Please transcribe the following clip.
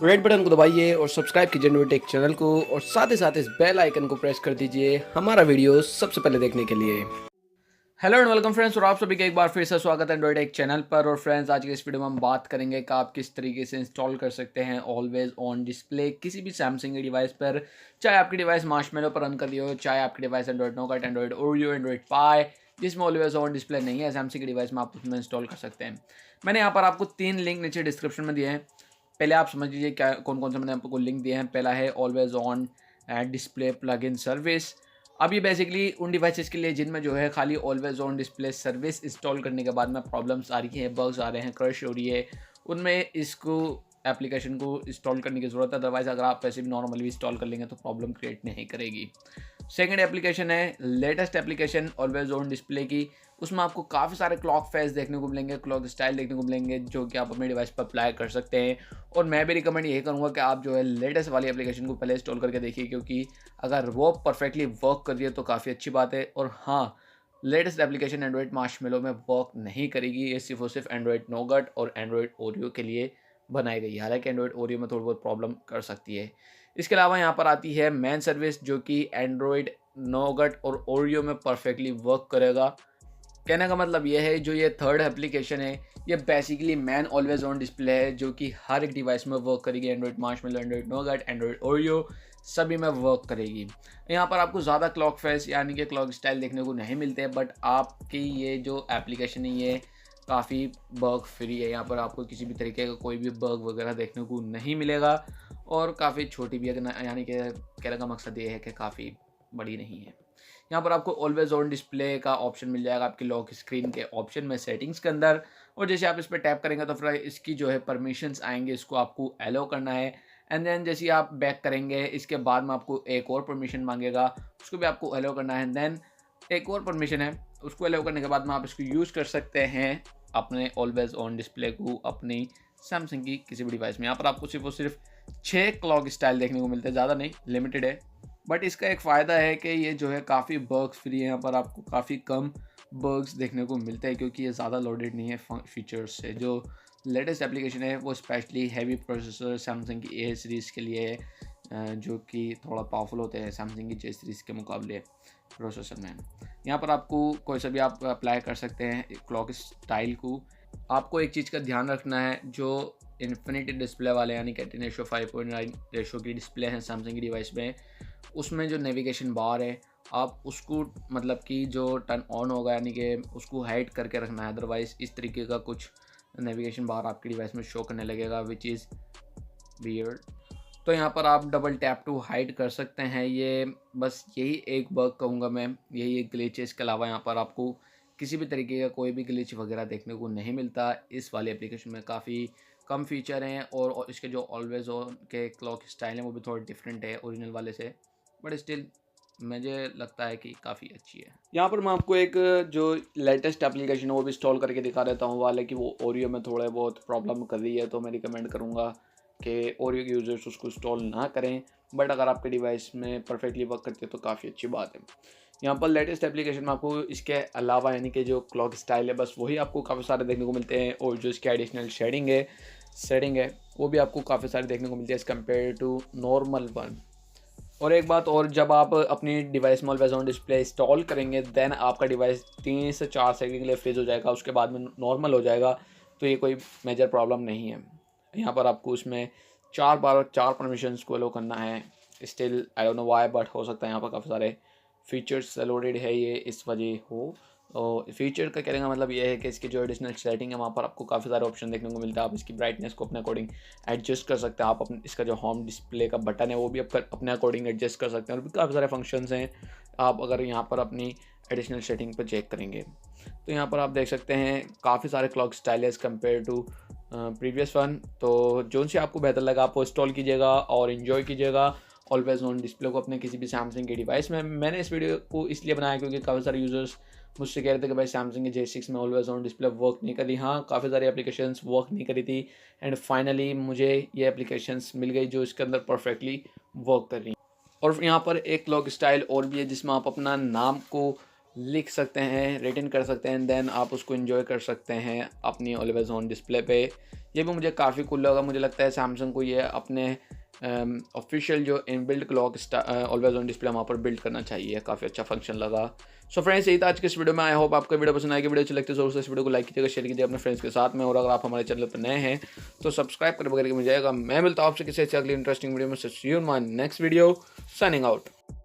Red button को दबाइए और सब्सक्राइब कीजिए न्यूटेक चैनल को और साथ ही साथ इस बेल आइकन को प्रेस कर दीजिए हमारा वीडियो सबसे पहले देखने के लिए। हेलो एंड वेलकम फ्रेंड्स, और आप सभी का एक बार फिर से स्वागत है एंड्रॉइड एक चैनल पर। और फ्रेंड्स, आज के इस वीडियो में हम बात करेंगे कि आप किस तरीके से इंस्टॉल कर सकते हैं ऑलवेज ऑन डिस्प्ले किसी भी सैमसंग के डिवाइस पर। चाहे आपकी डिवाइस मार्शमैलो पर रन कर रही हो, चाहे आपकी device Android Nougat, Android Oreo, Android Pie, जिसमें ऑलवेज ऑन डिस्प्ले नहीं है सैमसंग की डिवाइस में, आप उसमें इंस्टॉल कर सकते हैं। मैंने यहाँ पर आपको 3 लिंक नीचे डिस्क्रिप्शन में दिए हैं। पहले आप समझ लीजिए क्या कौन कौन से मैंने आपको लिंक दिए हैं। पहला है always on display plugin service. अब ये बेसिकली उन डिवाइसेस के लिए जिनमें जो है खाली always on display service install करने के बाद में प्रॉब्लम्स आ रही हैं, बग्स आ रहे हैं, क्रश हो रही है, उनमें इसको एप्लीकेशन को इंस्टॉल करने की ज़रूरत है। अदरवाइज़ अगर आप वैसे भी नॉर्मली इंस्टॉल कर लेंगे तो प्रॉब्लम क्रिएट नहीं करेगी। सेकंड एप्लीकेशन है latest application always on display की। उसमें आपको काफ़ी सारे क्लॉक फेस देखने को मिलेंगे, क्लॉक स्टाइल देखने को मिलेंगे, जो कि आप अपने डिवाइस पर अप्लाई कर सकते हैं। और मैं भी रिकमेंड यही करूँगा कि आप जो है लेटेस्ट वाली एप्लीकेशन को पहले इंस्टॉल करके देखिए, क्योंकि अगर वो परफेक्टली वर्क कर रही है तो काफ़ी अच्छी बात है। और हाँ, लेटेस्ट एप्लीकेशन एंड्रॉइड मार्शमैलो में वर्क नहीं करेगी। ये सिर्फ और सिर्फ एंड्रॉइड नोगट और एंड्रॉइड ओरियो के लिए बनाई गई है। हालांकि एंड्रॉइड ओरियो में थोड़ी बहुत प्रॉब्लम कर सकती है। इसके अलावा यहाँ पर आती है मैन सर्विस, जो कि एंड्रॉइड नोगट और ओरियो में परफेक्टली वर्क करेगा। कहने का मतलब ये है, जो ये थर्ड एप्लीकेशन है ये basically man always on display है, जो कि हर एक डिवाइस में वर्क करेगी। Android Marshmallow, Android Nougat, Android Oreo सभी में वर्क करेगी। यहाँ पर आपको ज़्यादा क्लॉक फेस यानी कि क्लॉक स्टाइल देखने को नहीं मिलते हैं, बट आपकी ये जो एप्लीकेशन है ये काफ़ी बग फ्री है। यहाँ पर आपको किसी भी तरीके का कोई भी बग वगैरह देखने को नहीं मिलेगा, और काफ़ी छोटी भी है, यानी कि कहने का मकसद ये है कि काफ़ी बड़ी नहीं है। यहाँ पर आपको ऑलवेज ऑन डिस्प्ले का ऑप्शन मिल जाएगा आपकी लॉक स्क्रीन के ऑप्शन में सेटिंग्स के अंदर। और जैसे आप इस पर टैप करेंगे तो फिर इसकी जो है परमिशंस आएंगे, इसको आपको अलो करना है। एंड देन जैसे आप बैक करेंगे इसके बाद में आपको एक और परमिशन मांगेगा, उसको भी आपको अलो करना है। देन एक और परमिशन है, उसको अलो करने के बाद में आप इसको यूज़ कर सकते हैं अपने ऑलवेज ऑन डिस्प्ले को अपनी सैमसंग की किसी भी डिवाइस में। यहाँ पर आपको सिर्फ और सिर्फ 6 क्लॉक स्टाइल देखने को मिलते हैं, ज़्यादा नहीं, लिमिटेड है। बट इसका एक फ़ायदा है कि ये जो है काफ़ी बग्स फ्री है। यहाँ पर आपको काफ़ी कम बग्स देखने को मिलते हैं, क्योंकि ये ज़्यादा लोडेड नहीं है फीचर्स से। जो लेटेस्ट एप्लीकेशन है वो स्पेशली हैवी प्रोसेसर सैमसंग की ए सीरीज़ के लिए है, जो कि थोड़ा पावरफुल होते हैं सैमसंग की जे सीरीज़ के मुकाबले प्रोसेसर में। यहाँ पर आपको कोई सा भी आप अप्लाई कर सकते हैं क्लॉक स्टाइल को। आपको एक चीज़ का ध्यान रखना है, जो इन्फिनिटी डिस्प्ले वाले यानी कि 10:5.9 रेशो की डिस्प्ले है सैमसंग की डिवाइस में, उसमें जो नेविगेशन बार है आप उसको मतलब कि जो टर्न ऑन होगा यानी कि उसको हाइड करके रखना है। अदरवाइज़ इस तरीके का कुछ नेविगेशन बार आपकी डिवाइस में शो करने लगेगा, विच इज़ वियर्ड। तो यहाँ पर आप डबल टैप टू हाइड कर सकते हैं। ये बस यही एक बग कहूँगा मैं, यही एक ग्लिच है। इसके अलावा यहाँ पर आपको किसी भी तरीके का कोई भी ग्लिच वगैरह देखने को नहीं मिलता। इस वाली एप्लीकेशन में काफ़ी कम फीचर हैं, और इसके जो ऑलवेज ऑन के क्लॉक स्टाइल हैं वो भी थोड़ा डिफरेंट है ओरिजिनल वाले से, बट स्टिल मुझे लगता है कि काफ़ी अच्छी है। यहाँ पर मैं आपको एक जो लेटेस्ट एप्लीकेशन है वो भी इंस्टॉल करके दिखा देता हूँ। वाले कि वो ओरियो में थोड़े बहुत प्रॉब्लम कर रही है, तो मैं रिकमेंड करूँगा कि ओरियो के यूज़र्स उसको इंस्टॉल ना करें। बट अगर आपके डिवाइस में परफेक्टली वर्क करती है तो काफ़ी अच्छी बात है। यहाँ पर लेटेस्ट एप्लीकेशन में आपको इसके अलावा यानी कि जो क्लॉक स्टाइल है बस वही आपको काफ़ी सारे देखने को मिलते हैं, और जो इसके एडिशनल शेडिंग है वो भी आपको काफ़ी सारे देखने को मिलती है as compare to normal one. और एक बात और, जब आप अपनी डिवाइस में ऑलवेज ऑन डिस्प्ले इंस्टॉल करेंगे देन आपका डिवाइस 3 से 4 सेकंड के लिए फ्रीज हो जाएगा, उसके बाद में नॉर्मल हो जाएगा। तो ये कोई मेजर प्रॉब्लम नहीं है। यहाँ पर आपको उसमें 4 बार 4 परमिशंस को अलो करना है। Still I don't know why, but हो सकता है यहाँ पर काफ़ी सारे फीचर्स लोडेड है, ये इस वजह हो। और फीचर का कहने का मतलब ये है कि इसकी जो एडिशनल सेटिंग है वहाँ पर आपको काफ़ी सारे ऑप्शन देखने को मिलता है। आप इसकी ब्राइटनेस को अपने अकॉर्डिंग एडजस्ट कर सकते हैं। आप अपने इसका जो होम डिस्प्ले का बटन है वो भी अपने अकॉर्डिंग एडजस्ट कर सकते हैं, और भी काफ़ी सारे फंक्शंस हैं। आप अगर यहाँ पर अपनी एडिशनल सेटिंग पर चेक करेंगे तो यहाँ पर आप देख सकते हैं काफ़ी सारे clock style as compare to previous one. तो जो से आपको बेहतर लगा आप वो इंस्टॉल कीजिएगा और इन्जॉय कीजिएगा ऑलवेज ऑन डिस्प्ले को अपने किसी भी सैमसंग के डिवाइस में। मैंने इस वीडियो को इसलिए बनाया क्योंकि काफ़ी सारे यूज़र्स मुझसे कह रहे थे कि भाई सैमसंग के J6 में ऑलवेज ऑन डिस्प्ले वर्क नहीं करी। हाँ, काफ़ी सारी एप्लीकेशंस वर्क नहीं करी थी, एंड फाइनली मुझे ये एप्लीकेशंस मिल गई जो इसके अंदर परफेक्टली वर्क कर रही हैं। और यहाँ पर एक क्लॉक स्टाइल और भी है जिसमें आप अपना नाम को लिख सकते हैं, रिटन कर सकते हैं, देन आप उसको एंजॉय कर सकते हैं अपनी ऑलवेज ऑन डिस्प्ले पे। ये भी मुझे काफ़ी कूल लगा। मुझे लगता है सैमसंग को ये अपने ऑफिशियल जो inbuilt clock always on display वहाँ पर बिल्ड करना चाहिए। काफ़ी अच्छा फंक्शन लगा। सो फ्रेंड्स, यही था आज के इस वीडियो में। आई होप आपको वीडियो पसंद आएगी। वीडियो अच्छी लगती है जरूर से इस वीडियो को लाइक कीजिएगा, शेयर कीजिए अपने फ्रेंड्स के साथ में। और अगर आप हमारे चैनल पर नए हैं तो सब्सक्राइब कर वगैरह मिल जाएगा। मैं मिलता हूँ आपसे किसी अच्छी अगली इंटरेस्टिंग वीडियो में। See you in my next video, signing out.